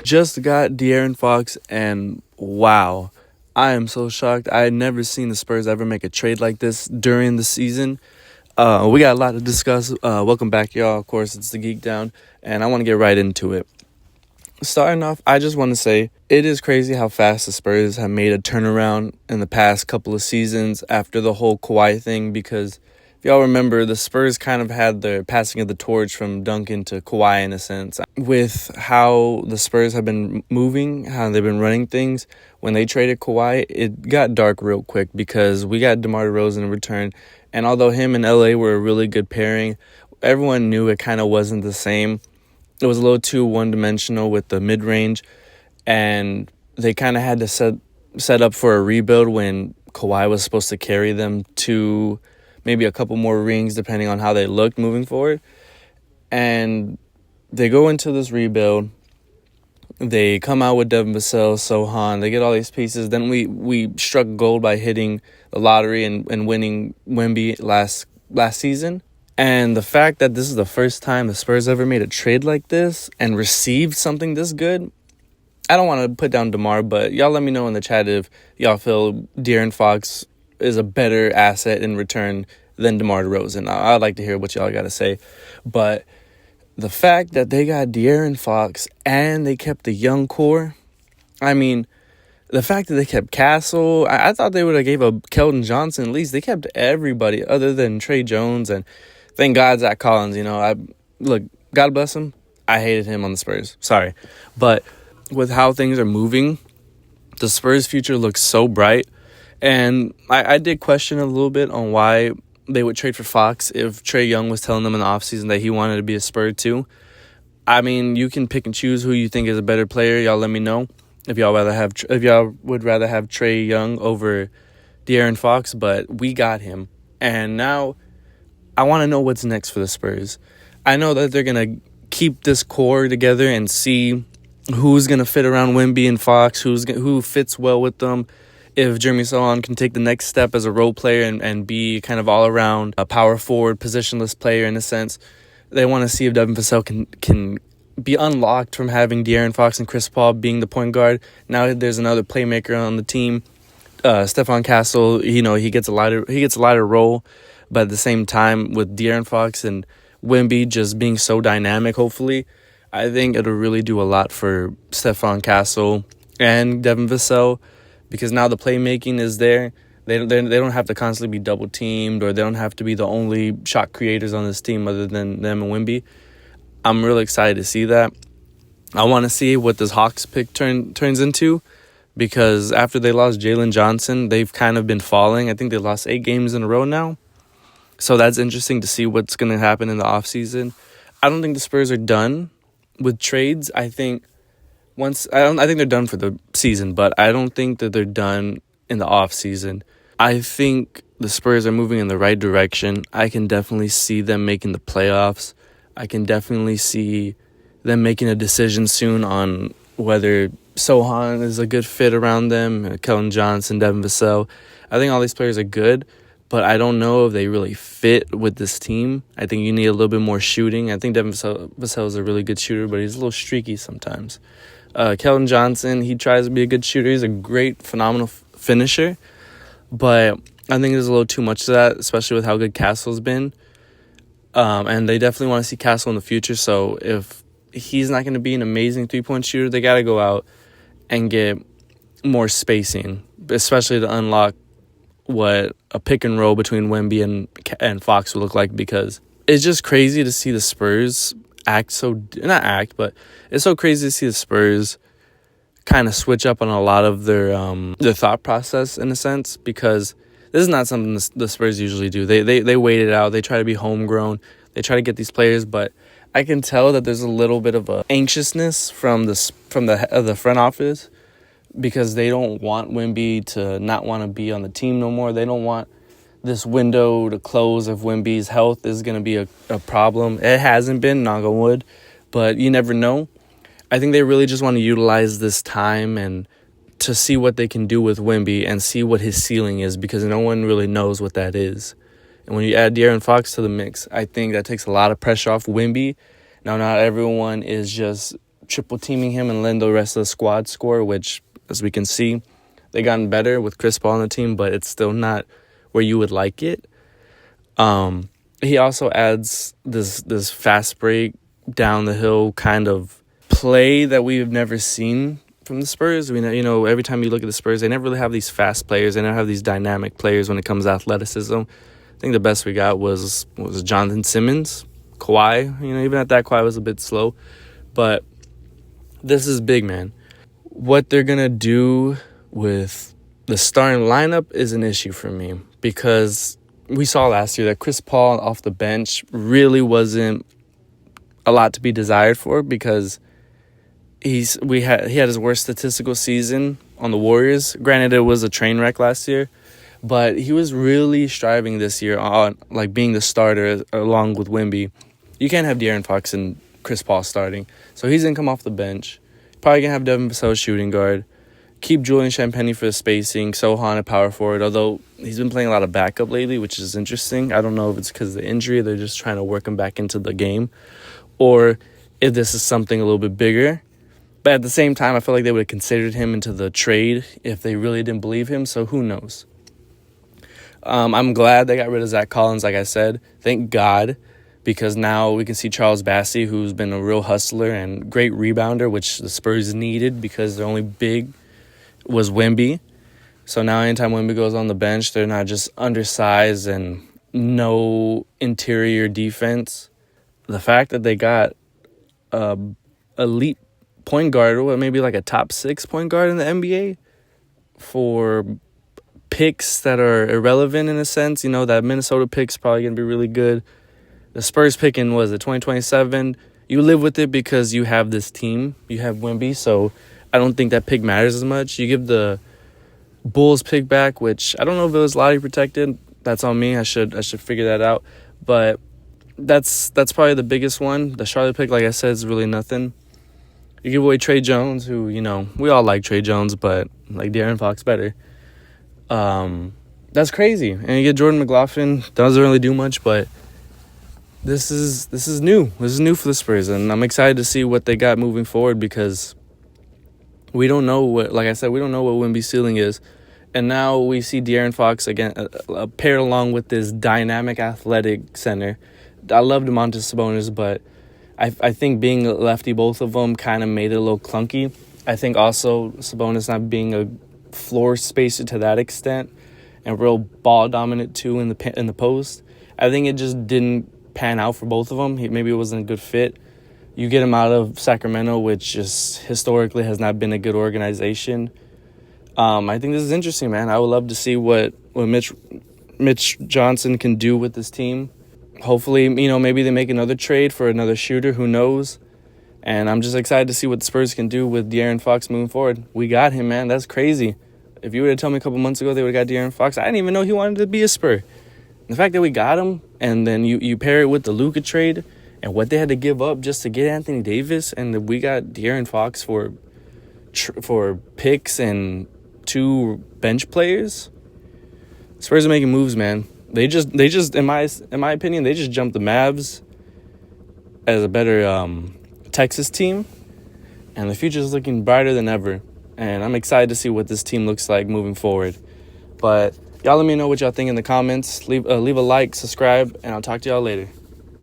just got De'Aaron Fox, and wow, I am so shocked. I had never seen the Spurs ever make a trade like this during the season. We got a lot to discuss. Welcome back, y'all. Of course, it's the Geek Down, and I want to get right into it. Starting off, I just want to say it is crazy how fast the Spurs have made a turnaround in the past couple of seasons after the whole Kawhi thing, because if y'all remember, the Spurs kind of had the passing of the torch from Duncan to Kawhi in a sense. With how the Spurs have been moving, how they've been running things, when they traded Kawhi, it got dark real quick because we got DeMar DeRozan in return. And although him and LA were a really good pairing, everyone knew it kind of wasn't the same. It was a little too one-dimensional with the mid-range, and they kind of had to set up for a rebuild when Kawhi was supposed to carry them to maybe a couple more rings depending on how they looked moving forward. And they go into this rebuild. They come out with Devin Vassell, Sohan. They get all these pieces. Then we struck gold by hitting the lottery and winning Wemby last season. And the fact that this is the first time the Spurs ever made a trade like this and received something this good, I don't want to put down DeMar, but y'all let me know in the chat if y'all feel De'Aaron Fox is a better asset in return than DeMar DeRozan. I'd like to hear what y'all got to say. But the fact that they got De'Aaron Fox and they kept the young core, I mean, the fact that they kept Castle, I thought they would have gave up Keldon Johnson at least. They kept everybody other than Trae Jones, and thank God Zach Collins. Look, God bless him. I hated him on the Spurs. Sorry. But with how things are moving, the Spurs' future looks so bright. And I did question a little bit on why they would trade for Fox if Trae Young was telling them in the offseason that he wanted to be a Spur too. I mean, you can pick and choose who you think is a better player. Y'all let me know if y'all would rather have Trae Young over De'Aaron Fox, but we got him. And now I want to know what's next for the Spurs. I know that they're going to keep this core together and see who's going to fit around Wemby and Fox, who fits well with them. If Jeremy Sohan can take the next step as a role player and be kind of all-around a power forward, positionless player in a sense, they want to see if Devin Vassell can be unlocked from having De'Aaron Fox and Chris Paul being the point guard. Now there's another playmaker on the team, Stephon Castle. He gets a lighter role, but at the same time with De'Aaron Fox and Wemby just being so dynamic, hopefully, I think it'll really do a lot for Stephon Castle and Devin Vassell. Because now the playmaking is there. They don't have to constantly be double-teamed, or they don't have to be the only shot creators on this team other than them and Wemby. I'm really excited to see that. I want to see what this Hawks pick turns into, because after they lost Jalen Johnson, they've kind of been falling. I think they lost 8 games in a row now. So that's interesting to see what's going to happen in the offseason. I don't think the Spurs are done with trades. I think they're done for the season, but I don't think that they're done in the off season. I think the Spurs are moving in the right direction. I can definitely see them making the playoffs. I can definitely see them making a decision soon on whether Sohan is a good fit around them, Keldon Johnson, Devin Vassell. I think all these players are good, but I don't know if they really fit with this team. I think you need a little bit more shooting. I think Devin Vassell is a really good shooter, but he's a little streaky sometimes. Keldon Johnson, he tries to be a good shooter. He's a great, phenomenal finisher. But I think there's a little too much to that, especially with how good Castle's been. And they definitely want to see Castle in the future. So if he's not going to be an amazing three-point shooter, they got to go out and get more spacing, especially to unlock what a pick and roll between Wemby and Fox would look like, because it's just crazy to see the Spurs it's so crazy to see the Spurs kind of switch up on a lot of their thought process in a sense, because this is not something the Spurs usually do. They wait it out. They try to be homegrown. They try to get these players, but I can tell that there's a little bit of a anxiousness from the front office, because they don't want Wemby to not want to be on the team no more. They don't want this window to close if Wemby's health is going to be a problem. It hasn't been, knock on wood, but you never know. I think they really just want to utilize this time and to see what they can do with Wemby and see what his ceiling is, because no one really knows what that is. And when you add De'Aaron Fox to the mix, I think that takes a lot of pressure off Wemby. Now, not everyone is just triple teaming him and letting the rest of the squad score, which, as we can see, they gotten better with Chris Paul on the team, but it's still not where you would like it. He also adds this fast break down the hill kind of play that we've never seen from the Spurs. We know, every time you look at the Spurs, they never really have these fast players. They never have these dynamic players when it comes to athleticism. I think the best we got was Jonathan Simmons, Kawhi. Even at that, Kawhi was a bit slow. But this is big, man. What they're going to do with the starting lineup is an issue for me, because we saw last year that Chris Paul off the bench really wasn't a lot to be desired for, because he had his worst statistical season on the Warriors. Granted, it was a train wreck last year, but he was really striving this year on being the starter along with Wemby. You can't have De'Aaron Fox and Chris Paul starting, so he's gonna come off the bench. Probably gonna have Devin Vassell shooting guard. Keep Julian Champagnie for the spacing. Sohan at power forward, although he's been playing a lot of backup lately, which is interesting. I don't know if it's because of the injury, they're just trying to work him back into the game, or if this is something a little bit bigger. But at the same time, I feel like they would have considered him into the trade if they really didn't believe him, so who knows. I'm glad they got rid of Zach Collins, like I said. Thank God, because now we can see Charles Bassey, who's been a real hustler and great rebounder, which the Spurs needed because their only big was Wemby. So now anytime Wemby goes on the bench, they're not just undersized and no interior defense. The fact that they got elite point guard, or maybe like a top 6 point guard in the NBA for picks that are irrelevant in a sense. That Minnesota pick's probably going to be really good. The Spurs picking, was it 2027? You live with it because you have this team. You have Wemby, so I don't think that pick matters as much. You give the Bulls pick back, which I don't know if it was lottery protected. That's on me. I should figure that out. But that's probably the biggest one. The Charlotte pick, like I said, is really nothing. You give away Trae Jones, who, we all like Trae Jones, but like De'Aaron Fox better. That's crazy. And you get Jordan McLaughlin. Doesn't really do much, but this is new. This is new for the Spurs, and I'm excited to see what they got moving forward, because we don't know what, like I said, we don't know what Wemby's ceiling is. And now we see De'Aaron Fox again, paired along with this dynamic athletic center. I love Domantas Sabonis, but I think being a lefty, both of them kind of made it a little clunky. I think also Sabonis not being a floor spacer to that extent and real ball dominant too in the post. I think it just didn't pan out for both of them. Maybe it wasn't a good fit. You get him out of Sacramento, which just historically has not been a good organization. I think this is interesting, man. I would love to see what Mitch Johnson can do with this team. Hopefully, maybe they make another trade for another shooter. Who knows? And I'm just excited to see what the Spurs can do with De'Aaron Fox moving forward. We got him, man. That's crazy. If you would have told me a couple months ago they would have got De'Aaron Fox, I didn't even know he wanted to be a Spur. The fact that we got him, and then you pair it with the Luka trade and what they had to give up just to get Anthony Davis, and we got De'Aaron Fox for picks and 2 bench players. Spurs are making moves, man. They just in my opinion, they just jumped the Mavs as a better Texas team, and the future is looking brighter than ever. And I'm excited to see what this team looks like moving forward. But y'all let me know what y'all think in the comments. Leave a like, subscribe, and I'll talk to y'all later.